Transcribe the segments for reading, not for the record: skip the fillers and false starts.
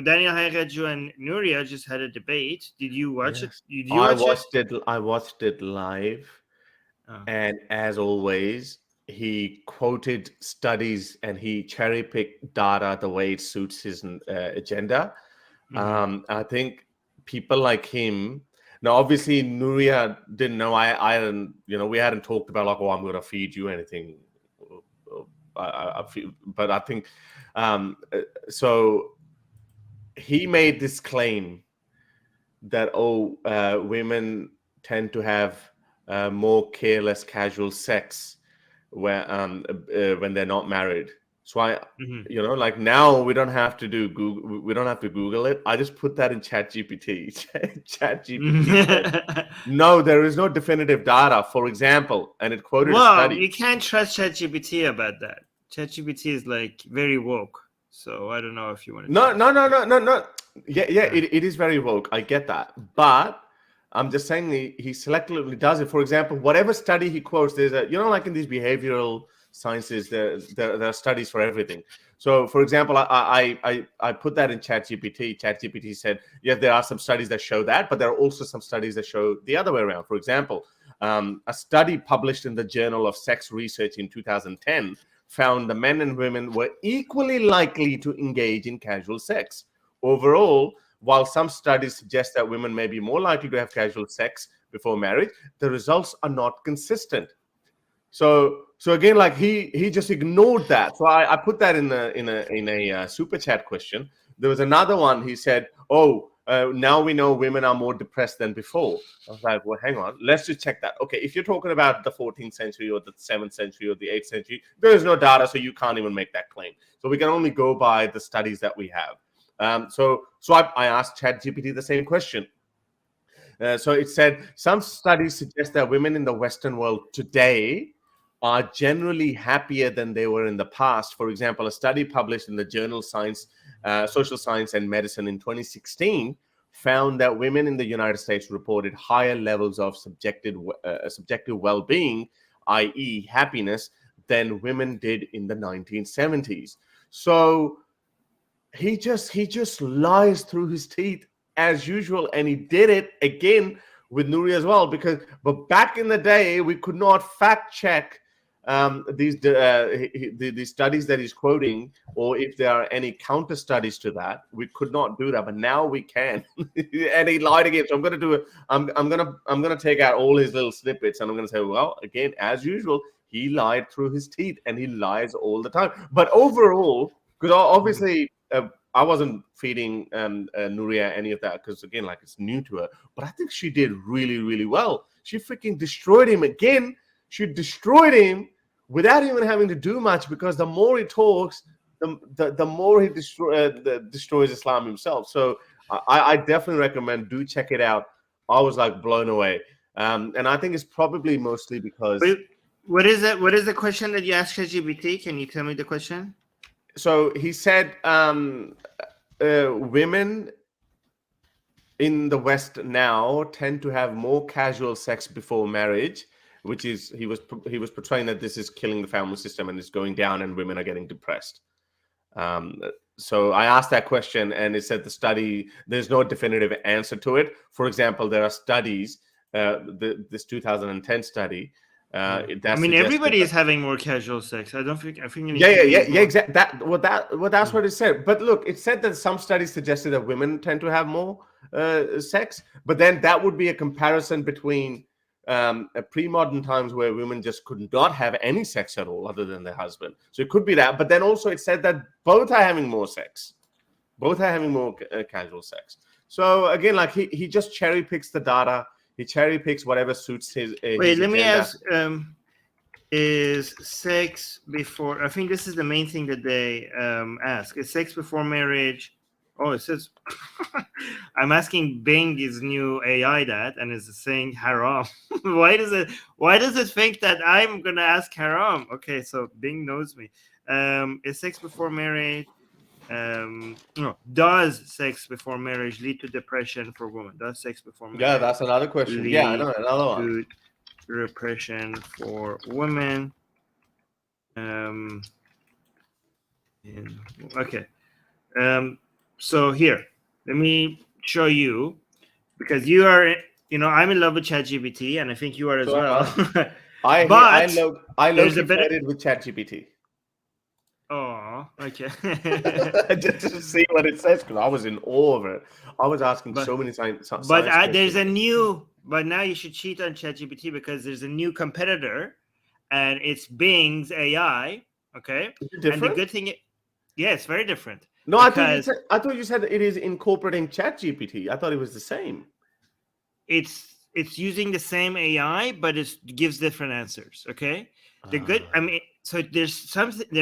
Daniel Haqiqatjou and Nuria just had a debate. Did you watch it? Yes. Did you watch it? I watched it live, Oh. and as always, he quoted studies and he cherry picked data the way it suits his agenda. I think people like him. Now, obviously, Nuria didn't know. I hadn't, we hadn't talked about like, oh, I'm going to feed you anything. I feel, but I think so. He made this claim that women tend to have more careless, casual sex when they're not married. So like now we don't have to do Google. We don't have to Google it. I just put that in ChatGPT. ChatGPT said, no, there is no definitive data. For example, and it quoted a Well, study. you can't trust ChatGPT about that. ChatGPT is like very woke, so I don't know if you want to. No. Yeah. It is very woke. I get that, but I'm just saying he selectively does it. For example, whatever study he quotes, there's a like in these behavioral sciences, there are studies for everything. So, for example, I put that in ChatGPT. ChatGPT said, yes, there are some studies that show that, but there are also some studies that show the other way around. For example, a study published in the Journal of Sex Research in 2010 found the men and women were equally likely to engage in casual sex. Overall, while some studies suggest that women may be more likely to have casual sex before marriage, the results are not consistent. So again, like he just ignored that. So I put that in a super chat question. There was another one. He said, "Oh, now we know women are more depressed than before." I was like, "Well, hang on. Let's just check that." Okay, if you're talking about the 14th century or the 7th century or the 8th century, there is no data, so you can't even make that claim. So we can only go by the studies that we have. So I asked ChatGPT the same question. So it said some studies suggest that women in the Western world today are generally happier than they were in the past. For example, a study published in the journal Science, Social Science and Medicine in 2016 found that women in the United States reported higher levels of subjective well-being, i.e. happiness, than women did in the 1970s. So he just lies through his teeth as usual, and he did it again with Nuri as well. But back in the day, we could not fact check these studies that he's quoting, or if there are any counter studies to that. We could not do that, but now we can. And he lied again. So I'm going to do it. I'm gonna take out all his little snippets, and I'm going to say, well, again, as usual, he lied through his teeth, and he lies all the time. But overall, because obviously I wasn't feeding Nuria any of that because, again, like, it's new to her. But I think she did really, really well. She freaking destroyed him again. She destroyed him without even having to do much, because the more he talks, the more he destroys Islam himself. So I definitely recommend, do check it out. I was like blown away. And I think it's probably mostly because... Wait, what is that? What is the question that you asked ChatGPT? Can you tell me the question? So he said women in the West now tend to have more casual sex before marriage, which is, he was portraying that this is killing the family system and it's going down and women are getting depressed. So I asked that question, and it said the study, there's no definitive answer to it. For example, there are studies, this 2010 study, everybody is having more casual sex. I think yeah, exactly. That's what it said. But look, it said that some studies suggested that women tend to have more sex, but then that would be a comparison between pre-modern times where women just could not have any sex at all other than their husband. So it could be that. But then also it said that both are having more sex, both are having more casual sex. So again, like he just cherry picks the data. He cherry picks whatever suits his. Wait, let me ask. Is sex before? I think this is the main thing that they ask. Is sex before marriage? Oh, it says. I'm asking Bing's new AI that, and it's saying haram. Why does it think that I'm gonna ask haram? Okay, so Bing knows me. Is sex before marriage? No. Does sex before marriage lead to depression for women? Does sex before marriage? Yeah, that's another question. Yeah, I know, another one. Repression for women. Okay. So here, let me show you, because you are, I'm in love with ChatGPT, and I think you are as So am well. I But there's a low-key bit. flirted with ChatGPT. Oh, okay. Just to see what it says, because I was in awe of it. I was asking but so many science there's questions. a new. But now you should cheat on ChatGPT, because there's a new competitor, and it's Bing's AI. Okay, Is it and the different? good thing, yeah, it's very different. No, Because I thought you said it is incorporating ChatGPT. I thought it was the same. it's using the same AI, but it gives different answers. Okay, the good. I mean, so there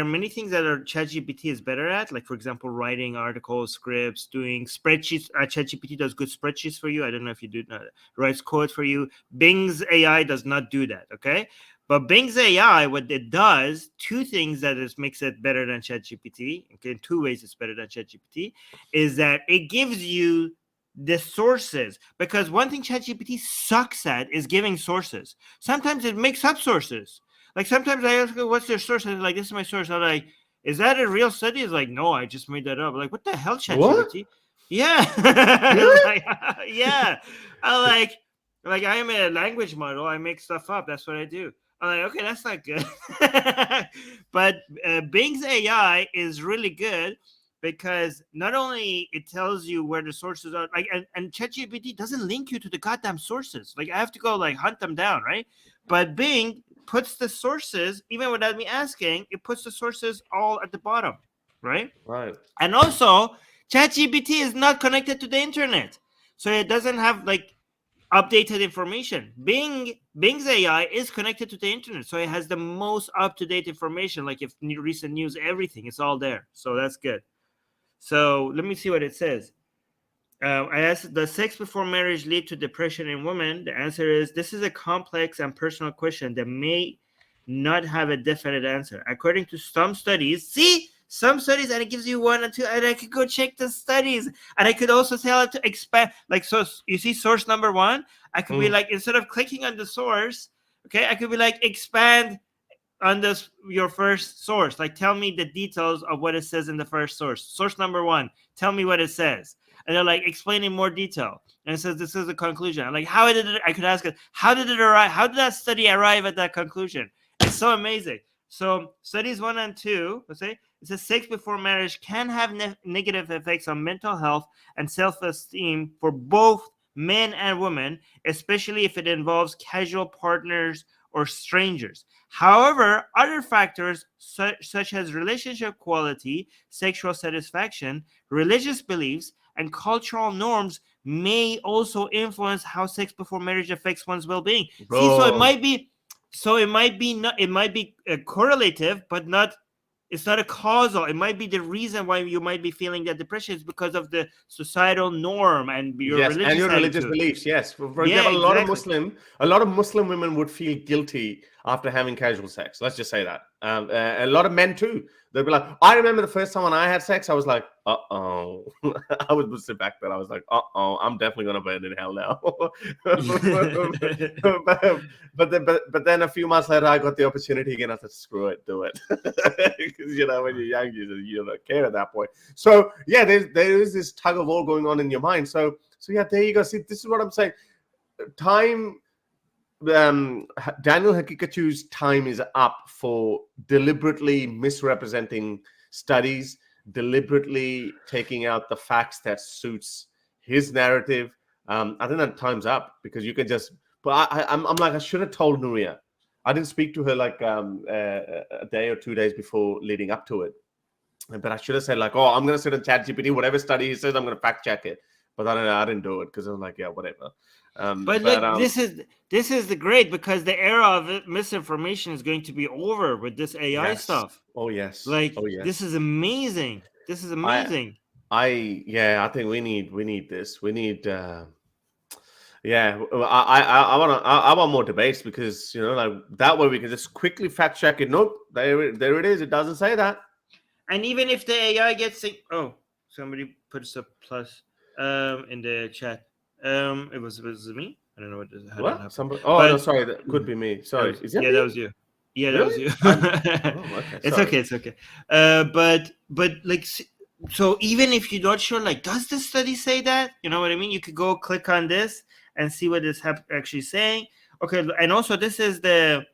are many things that are ChatGPT is better at, like for example, writing articles, scripts, doing spreadsheets. ChatGPT does good spreadsheets for you. I don't know if you do that. Writes code for you. Bing's AI does not do that. Okay, but Bing's AI, what it does, two things that makes it better than ChatGPT. Okay, in two ways it's better than ChatGPT, is that it gives you the sources, because one thing ChatGPT sucks at is giving sources. Sometimes it makes up sources. Like sometimes I ask, what's their source? And it's like, this is my source. I'm like, is that a real study? It's like, no, I just made that up. I'm like, what the hell, What? ChatGPT? Yeah. Really? Like, yeah. I like I am a language model. I make stuff up. That's what I do. I'm like, okay, that's not good. But Bing's AI is really good, because not only it tells you where the sources are, like, and ChatGPT doesn't link you to the goddamn sources. Like I have to go like hunt them down, right? But Bing puts the sources, even without me asking, it puts the sources all at the bottom, right? Right. And also, ChatGPT is not connected to the internet, so it doesn't have like updated information. Bing's AI is connected to the internet, so it has the most up-to-date information. Like if recent news, everything, it's all there. So that's good. So let me see what it says. I asked, does sex before marriage lead to depression in women? The answer is, this is a complex and personal question that may not have a definite answer. According to some studies, and it gives you one or two, and I could go check the studies, and I could also tell it to expand. Like, so you see source number one, I could be like, instead of clicking on the source, okay, I could be like, expand on this your first source. Like, tell me the details of what it says in the first source. Source number one, tell me what it says. And they're like, explain in more detail. And it says, this is the conclusion. I'm like, how did it, I could ask it, how did it arrive? How did that study arrive at that conclusion? It's so amazing. So studies 1 and 2, let's say, it says sex before marriage can have negative effects on mental health and self-esteem for both men and women, especially if it involves casual partners or strangers. However, other factors such as relationship quality, sexual satisfaction, religious beliefs, and cultural norms may also influence how sex before marriage affects one's well-being. Bro. See, so it might be correlative, but not. It's not a causal. It might be the reason why you might be feeling that depression is because of the societal norm and your religious and your religious attitude. beliefs. Yes, for Yeah, example, exactly. a lot of Muslim women would feel guilty after having casual sex. Let's just say that. A lot of men too. They'd be like, I remember the first time when I had sex, I was like, I would sit back there. I was like, I'm definitely gonna burn in hell now. but then a few months later, I got the opportunity again. I said, screw it, do it. Because when you're young, you don't care at that point. So yeah, there is this tug of war going on in your mind. So yeah, there you go. See, this is what I'm saying. Time. Daniel Haqiqatjou's time is up for deliberately misrepresenting studies, deliberately taking out the facts that suits his narrative. I think that time's up, because you can just. But I'm like, I should have told Nuria. I didn't speak to her like a day or 2 days before leading up to it. But I should have said like, I'm going to sit on ChatGPT, whatever study he says, I'm going to fact check it. But I didn't do it, because I was like, yeah, whatever. But look, this is the great, because the era of misinformation is going to be over with this AI stuff. Oh yes. Like, this is amazing. This is amazing. I think we need this. We need. I want more debates, because like that way we can just quickly fact check it. Nope, there it is. It doesn't say that. And even if the AI gets somebody puts a plus in the chat. It was me. I don't know how that happened. Somebody? No, sorry, that could be me. Sorry, that was you. Yeah, really? that was you. Okay. It's okay. But like, So even if you're not sure, like, does this study say that? You know what I mean? You could go click on this and see what it's actually saying. Okay, and also this is the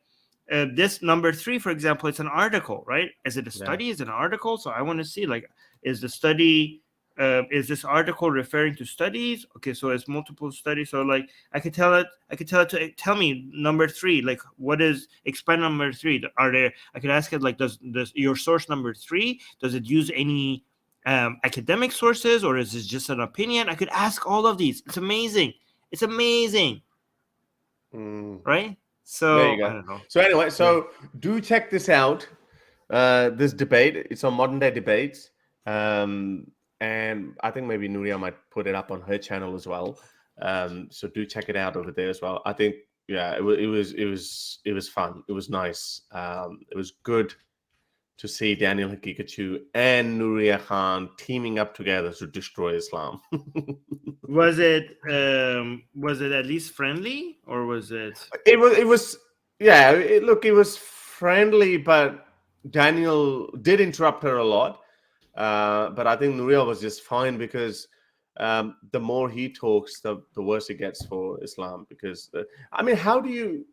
this number 3, for example, it's an article, right? Is it a study? Is it an article? So I want to see, like, is the study, is this article referring to studies? Okay, so it's multiple studies. So like I could tell it to tell me number 3, like what is expand number 3? Are there? I could ask it like, does your source number 3, does it use any academic sources, or is this just an opinion? I could ask all of these. It's amazing. It's amazing. Right? So there you go. I don't know. So anyway, so do check this out. This debate, it's on Modern Day Debates. And I think maybe Nuria might put it up on her channel as well. So do check it out over there as well. I think, yeah, it was fun. It was nice. It was good to see Daniel Haqiqatjou and Nuria Khan teaming up together to destroy Islam. Was it at least friendly, or was it? It was yeah. Look, it was friendly, but Daniel did interrupt her a lot. But I think Nuria was just fine, because the more he talks, the worse it gets for Islam. Because I mean, how do you?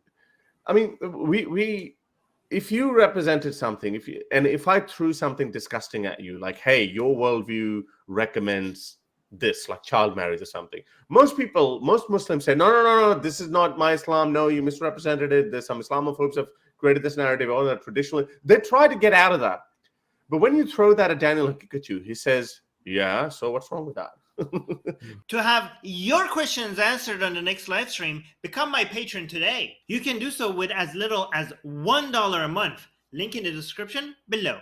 I mean, we if you represented something, if I threw something disgusting at you, like, hey, your worldview recommends this, like child marriage or something, most Muslims say, no, this is not my Islam. No, you misrepresented it. There's some Islamophobes have created this narrative, all that traditionally. They try to get out of that. But when you throw that at Daniel Haqiqatjou, he says, yeah, so what's wrong with that? To have your questions answered on the next live stream, become my patron today. You can do so with as little as $1 a month. Link in the description below.